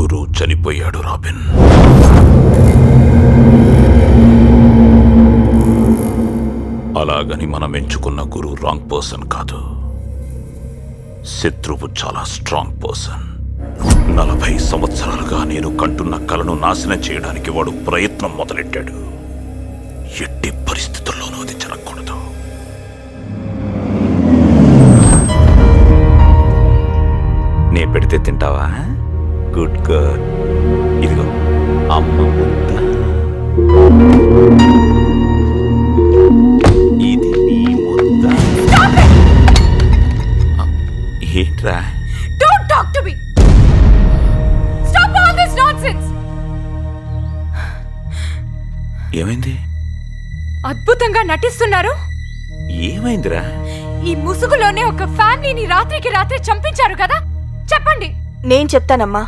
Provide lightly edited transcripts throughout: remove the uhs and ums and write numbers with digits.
గురు చనిపోయాడు రాబిన్. అలాగని మనం ఎంచుకున్న గురు రాంగ్ పర్సన్ కాదు. శత్రువు చాలా స్ట్రాంగ్ పర్సన్. 40 సంవత్సరాలుగా నేను కంటున్న కలను నాశనం చేయడానికి వాడు ప్రయత్నం మొదలెట్టాడు. ఎట్టి పరిస్థితుల్లోనూ అది జరగకూడదు. నే పెడితే తింటావా? Good girl. ఇదిగో అమ్మ ముద్ద. ఇది నీ ముద్ద. ఏంట్రా? Don't talk to me. Stop all this nonsense. ఏమైంది? అద్భుతంగా నటిస్తున్నారు. ఏమైందిరా? ఈ ముసుగులోనే ఒక ఫ్యామిలీని రాత్రికి రాత్రి చంపించారు కదా, చెప్పండి. నేను చెప్తానమ్మా.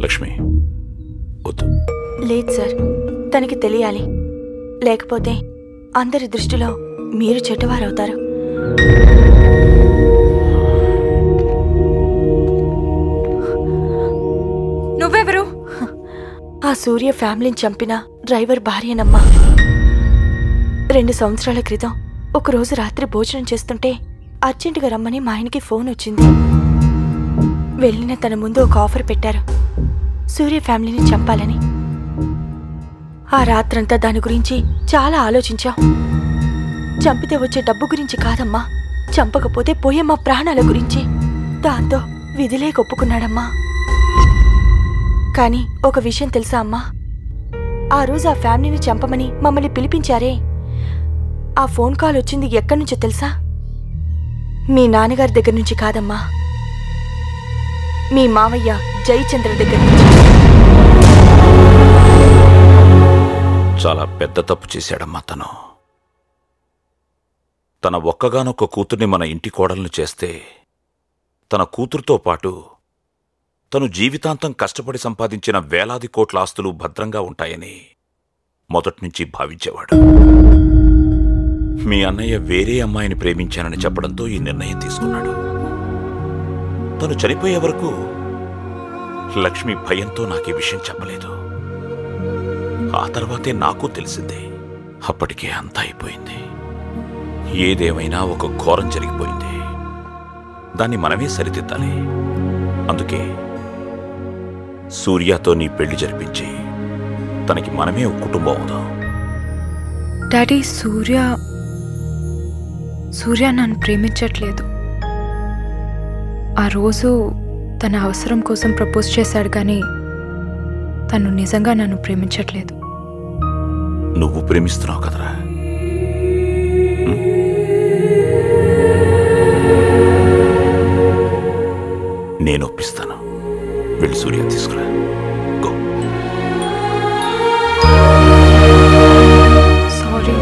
లక్ష్మి వద్దు. లేదు సార్, తనకి తెలియాలి. లేకపోతే అందరి దృష్టిలో మీరు చెడ్డవారవుతారు. నువ్వెవరు? ఆ సూర్య ఫ్యామిలీని చంపిన డ్రైవర్ భార్యనమ్మా. 2 సంవత్సరాల క్రితం ఒకరోజు రాత్రి భోజనం చేస్తుంటే అర్జెంటుగా రమ్మని మా ఆయనకి ఫోన్ వచ్చింది. వెళ్ళిన తన ముందు ఒక ఆఫర్ పెట్టారు, సూర్య ఫ్యామిలీని చంపాలని. ఆ రాత్రంతా దాని గురించి చాలా ఆలోచించాం. చంపితే వచ్చే డబ్బు గురించి కాదమ్మా, చంపకపోతే పోయే మా ప్రాణాల గురించి. దాంతో విధిలేక ఒప్పుకున్నాడమ్మా. కానీ ఒక విషయం తెలుసా అమ్మా, ఆ రోజు ఆ ఫ్యామిలీని చంపమని మమ్మల్ని పిలిపించారే, ఆ ఫోన్ కాల్ వచ్చింది ఎక్కడి నుంచో తెలుసా? మీ నాన్నగారి దగ్గర నుంచి కాదమ్మా, మీ మావయ్య జయచంద్ర దగ్గర నుంచి. చాలా పెద్ద తప్పు చేశాడమ్మా తను. తన ఒక్కగానొక్క కూతుర్ని మన ఇంటి కోడలను చేస్తే తన కూతురుతో పాటు తను జీవితాంతం కష్టపడి సంపాదించిన వేలాది కోట్ల ఆస్తులు భద్రంగా ఉంటాయని మొదట్నుంచి భావించేవాడు. మీ అన్నయ్య వేరే అమ్మాయిని ప్రేమించానని చెప్పడంతో ఈ నిర్ణయం తీసుకున్నాడు. తను చనిపోయే వరకు లక్ష్మి భయంతో నాకీ విషయం చెప్పలేదు. ఆ తర్వాతే నాకు తెలిసింది. అప్పటికే అంతా అయిపోయింది. ఏదేమైనా ఒక ఘోరం జరిగిపోయింది. దాన్ని మనమే సరిదిద్దాలి. అందుకే సూర్యతో నీ పెళ్లి జరిపించి తనకి మనమే ఒక కుటుంబం అవుదాం. డాడీ, సూర్య నన్ను ప్రేమించట్లేదు. ఆ రోజు తన అవసరం కోసం ప్రపోజ్ చేశాడు, కానీ తను నిజంగా నన్ను ప్రేమించట్లేదు. నువ్వు ప్రేమిస్తున్నావు కదరా? నేను ఒప్పిస్తాను. వెళ్ళి సూర్య తీసుకురా. గో. సారీ.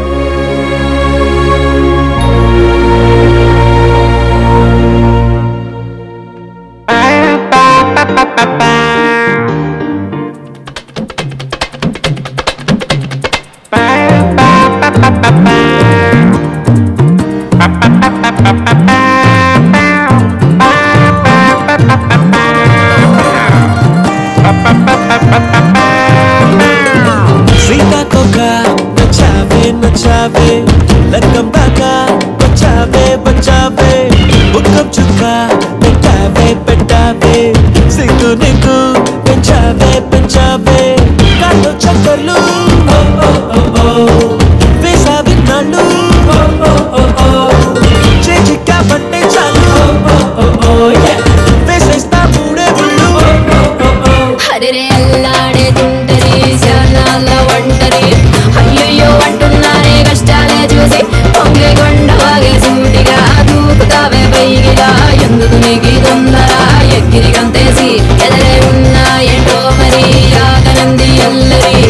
ఎగిరిగంతేసి ఎదరే ఉన్నా ఏంటో మరి ఆగనంది ఎల్లరి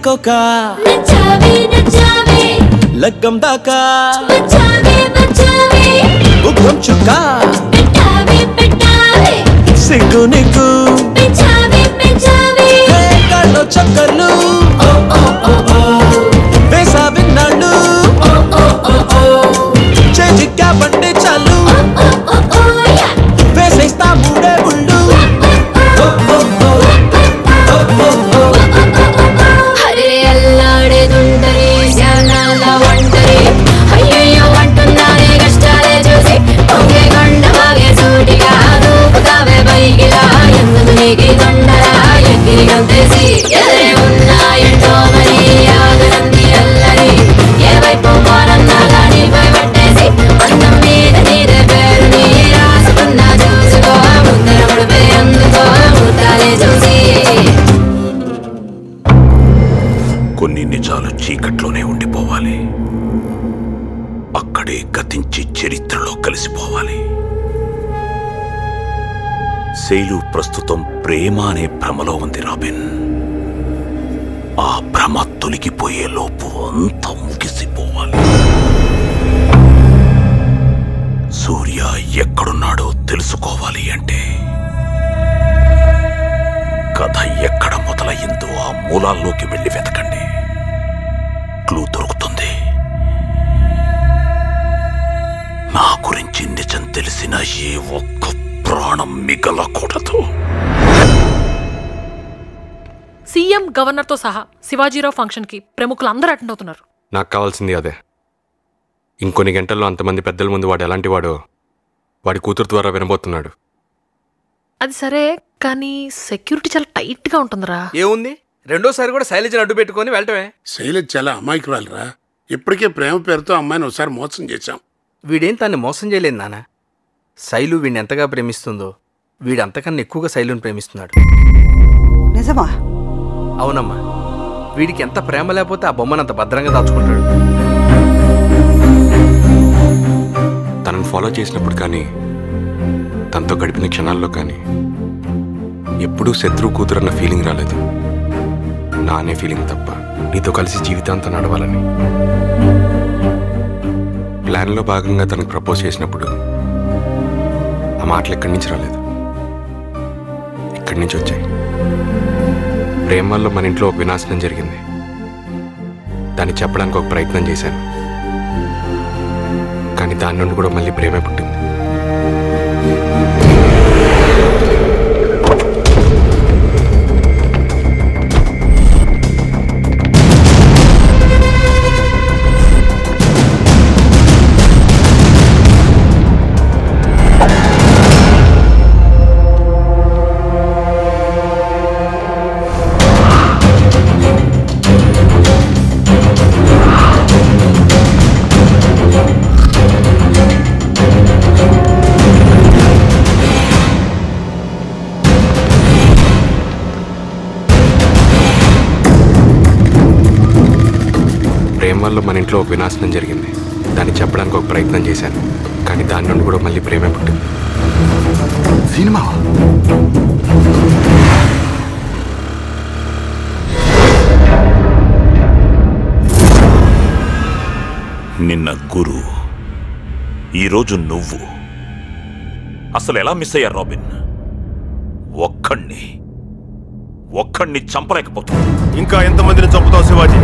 కోక లగ్గం దాకా ఉగ్గం చుక్క సిగ్గు నీకు కళ్ళు చక్కర్లు వేసా విన్నాళ్ళు చేసి క్యాబండి చాలు వేసేస్తా మూడే ఉళ్ళు కొన్ని నిజాలు చీకట్లోనే ఉండిపోవాలి, అక్కడే గతించి చరిత్రలో కలిసిపోవాలి. శైలు ప్రస్తుతం ప్రేమ అనే భ్రమలో ఉంది రాబిన్. ఆ భ్రమ తొలగిపోయే లోపు అంతా ముగిసిపోవాలి. సూర్య ఎక్కడున్నాడో తెలుసుకోవాలి అంటే కథ ఎక్కడ మొదలయ్యిందో ఆ మూలాల్లోకి వెళ్ళి వెతకండి, క్లూ దొరుకుతుంది. నా గురించి నిజం తెలిసిన ఏ ఒక్క ప్రాణం మిగలకూడదు. సీఎం గవర్నర్తో సహా శివాజీరావు ఫంక్షన్కి ప్రముఖులు అందరూ అటెండ్ అవుతున్నారు. నాకు కావాల్సింది అదే. ఇంకొన్ని గంటల్లో అంతమంది పెద్దల ముందు వాడు ఎలాంటి వాడో వాడి కూతురు ద్వారా వినబోతున్నాడు. అది సరే, కానీ సెక్యూరిటీ చాలా టైట్గా ఉంటుందిరా. ఏముంది, రెండోసారి కూడా శైలజను అడ్డు పెట్టుకుని వెళ్ళటమే. శైలజ చాలా అమాయకురాలురా. ఇప్పటికే ప్రేమ పేరుతో అమ్మాయిని ఒకసారి మోసం చేశాం. వీడేం తన్ని మోసం చేయలేదు నాన్న. శైలు వీడిని ఎంతగా ప్రేమిస్తుందో వీడు అంతకన్నా ఎక్కువగా శైలుని ప్రేమిస్తున్నాడు. నిజమా? అవునమ్మా, వీడికి ఎంత ప్రేమ లేకపోతే ఆ బొమ్మను అంత భద్రంగా దాచుకుంటాడు. తనను ఫాలో చేసినప్పుడు కానీ తనతో గడిపిన క్షణాల్లో కానీ ఎప్పుడూ శత్రువు కూతురన్న ఫీలింగ్ రాలేదు. నా అనే ఫీలింగ్ తప్ప నీతో కలిసి జీవితాంతం నడవాలని. ప్లాన్లో భాగంగా తనకు ప్రపోజ్ చేసినప్పుడు ఆ మాటలు ఎక్కడి నుంచి రాలేదు, ఇక్కడి నుంచి వచ్చాయి. ప్రేమ వల్ల మన ఇంట్లో ఒక వినాశనం జరిగింది. దాన్ని చెప్పడానికి ఒక ప్రయత్నం చేశాను, కానీ దాని నుండి కూడా మళ్ళీ ప్రేమే పుట్టింది. వల్ల మన ఇంట్లో ఒక వినాశనం జరిగింది. దాన్ని చెప్పడానికి ఒక ప్రయత్నం చేశాను, కానీ దాని నుండి కూడా మళ్ళీ ప్రేమే పుట్టింది. సినిమా నిన్న గురు, ఈరోజు నువ్వు. అసలు ఎలా మిస్ అయ్యారు రాబిన్? ఒక్కడిని చంపలేకపోతుంది. ఇంకా ఎంతమందిని చంపుతావు శివాజీ?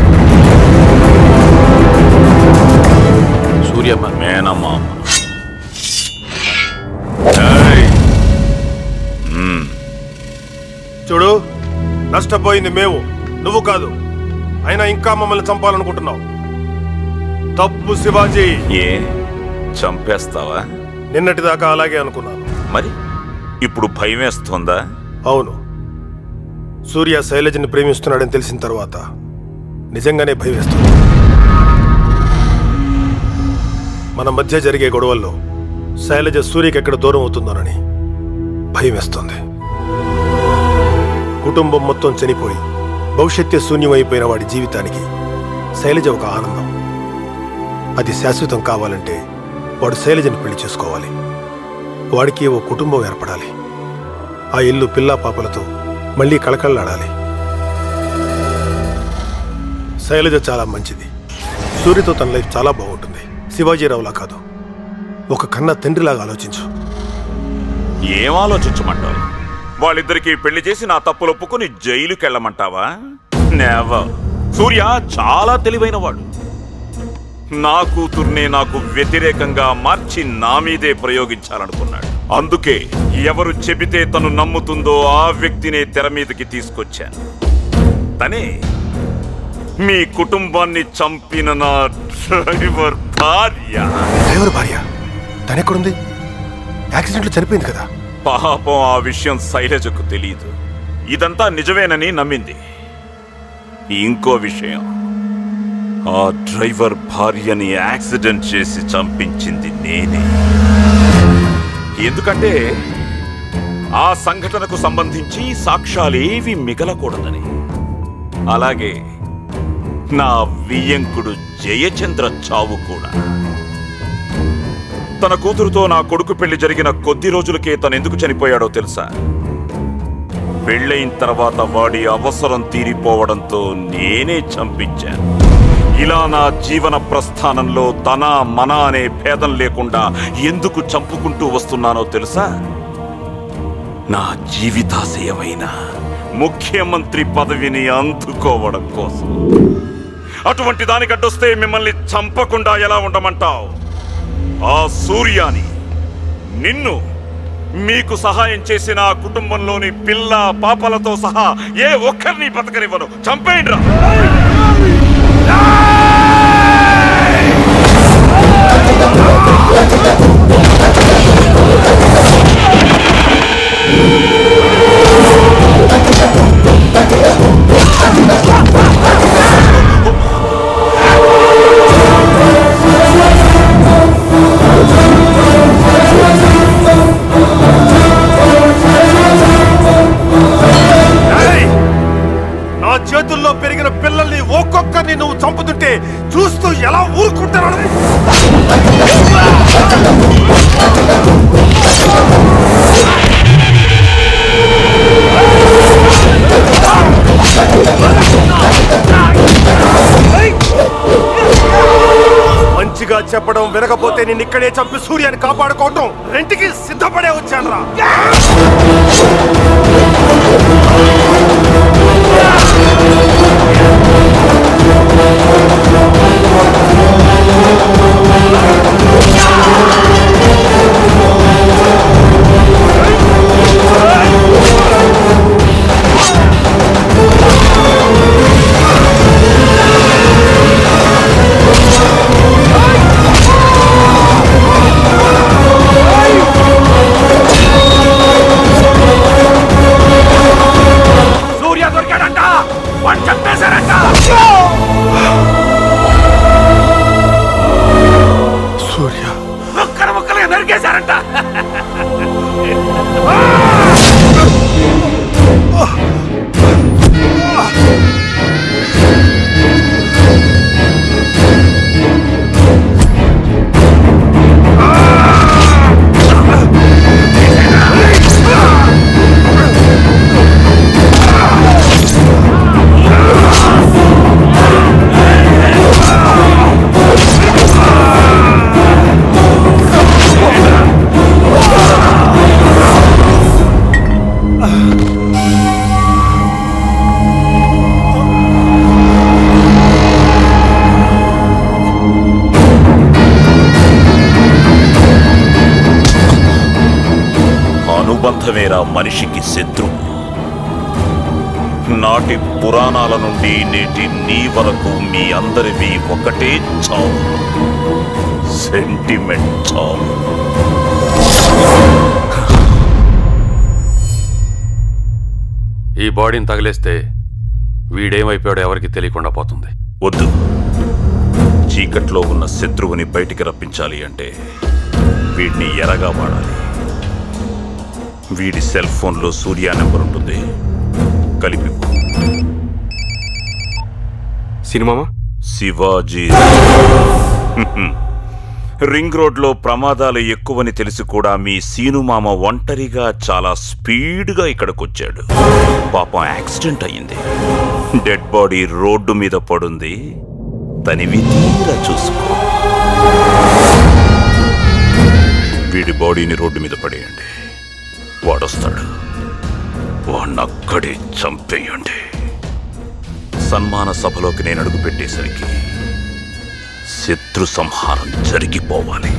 సూర్యమ్మ, మేనమ్మ. చూడు, నష్టపోయింది మేము, నువ్వు కాదు. అయినా ఇంకా మమ్మల్ని చంపాలనుకుంటున్నావు. తప్పు శివాజీ. ఏ చంపేస్తావా? నిన్నటిదాకా అలాగే అనుకున్నాను. మరి ఇప్పుడు భయం వేస్తుందా? అవును, సూర్య శైలజని ప్రేమిస్తున్నాడని తెలిసిన తర్వాత నిజంగానే భయం వేస్తుంది. మన మధ్య జరిగే గొడవల్లో శైలజ సూర్యకి ఎక్కడ దూరం అవుతుందోనని భయం వేస్తుంది. కుటుంబం మొత్తం చనిపోయి భవిష్యత్తు శూన్యమైపోయిన వాడి జీవితానికి శైలజ ఒక ఆనందం. అది శాశ్వతం కావాలంటే వాడు శైలజని పెళ్లి చేసుకోవాలి. వాడికి ఓ కుటుంబం ఏర్పడాలి. ఆ ఇల్లు పిల్లా పాపలతో మళ్ళీ కళకళలాడాలి. శైలజ చాలా మంచిది. సూర్యతో తన లైఫ్ చాలా బాగుంటుంది. శివాజీరావులా కాదు. ఒక కన్న తండ్రిలాగా ఆలోచించు. ఏం ఆలోచించమంటావు? వాళ్ళిద్దరికీ పెళ్లి చేసి నా తప్పులు ఒప్పుకుని జైలుకి వెళ్ళమంటావా? నెవర్. సూర్య చాలా తెలివైన వాడు. నా కూతుర్నే నాకు వ్యతిరేకంగా మార్చి నా మీదే ప్రయోగించాలనుకున్నాడు. అందుకే ఎవరు చెబితే తను నమ్ముతుందో ఆ వ్యక్తినే తెర మీదకి తీసుకొచ్చాను. తనే మీ కుటుంబాన్ని చంపిన నా డ్రైవర్ భార్య. డ్రైవర్ భార్య తనెక్కడుంది? యాక్సిడెంట్లో చనిపోయింది కదా. పాపం ఆ విషయం శైలజకు తెలియదు. ఇదంతా నిజమేనని నమ్మింది. ఇంకో విషయం, ఆ డ్రైవర్ భార్యని యాక్సిడెంట్ చేసి చంపించింది నేనే. ఎందుకంటే ఆ సంఘటనకు సంబంధించి సాక్ష్యాలేవి మిగలకూడదని. అలాగే నా వియ్యంకుడు జయచంద్ర చావు కూడా. తన కూతురుతో నా కొడుకు పెళ్లి జరిగిన కొద్ది రోజులకే తనెందుకు చనిపోయాడో తెలుసా? పెళ్ళైన తర్వాత వాడి అవసరం తీరిపోవడంతో నేనే చంపించాను. ఇలా నా జీవన ప్రస్థానంలో తన మన అనే భేదం లేకుండా ఎందుకు చంపుకుంటూ వస్తున్నానో తెలుసా? నా జీవితాశయమైన ముఖ్యమంత్రి పదవిని అందుకోవడం కోసం. అటువంటి దానికి అడ్డొస్తే మిమ్మల్ని చంపకుండా ఎలా ఉండమంటావు? ఆ సూర్యాని, నిన్ను, మీకు సహాయం చేసిన ఆ కుటుంబంలోని పిల్ల పాపలతో సహా ఏ ఒక్కరిని బతకనివ్వను. చంపేయండిరా. నా చేతుల్లో పెరిగిన పిల్లల్ని ఒక్కొక్కరిని నువ్వు చంపుతుంటే చూస్తూ ఎలా ఊరుకుంటాను? మంచిగా చెప్పడం వినకపోతే నేను ఇక్కడే చంపి సూర్యాన్ని కాపాడుకోవటం రెంటికి సిద్ధపడే వచ్చానురా. సూర్య ముక్కలు ముక్కలుగా నరికేశారంట. అనుబంధమేరా మనిషికి శత్రువు. నాటి పురాణాల నుండి నేటి నీ వరకు మీ అందరివి ఒకటే చావు, సెంటిమెంట్ చావు. ఈ బాడీని తగిలేస్తే వీడేమైపోయాడో ఎవరికి తెలియకుండా పోతుంది. వద్దు. చీకట్లో ఉన్న శత్రువుని బయటికి రప్పించాలి అంటే వీడిని ఎరగా వాడాలి. వీడి సెల్ ఫోన్లో సూర్య నెంబర్ ఉంటుంది, కలిపి. సినిమామా? శివాజీ. రింగ్ రోడ్లో ప్రమాదాలు ఎక్కువని తెలిసి కూడా మీ సీనుమామ ఒంటరిగా చాలా స్పీడ్గా ఇక్కడికొచ్చాడు. పాపం యాక్సిడెంట్ అయ్యింది. డెడ్ బాడీ రోడ్డు మీద పడుంది, తనివి తీరా చూసుకో. వీడి బాడీని రోడ్డు మీద పడేయండి, వాడొస్తాడు. వాణ్ణక్కడే చంపేయండి. సన్మాన సభలోకి నేను అడుగు పెట్టేసరికి శత్రు సంహారం జరిగిపోవాలి.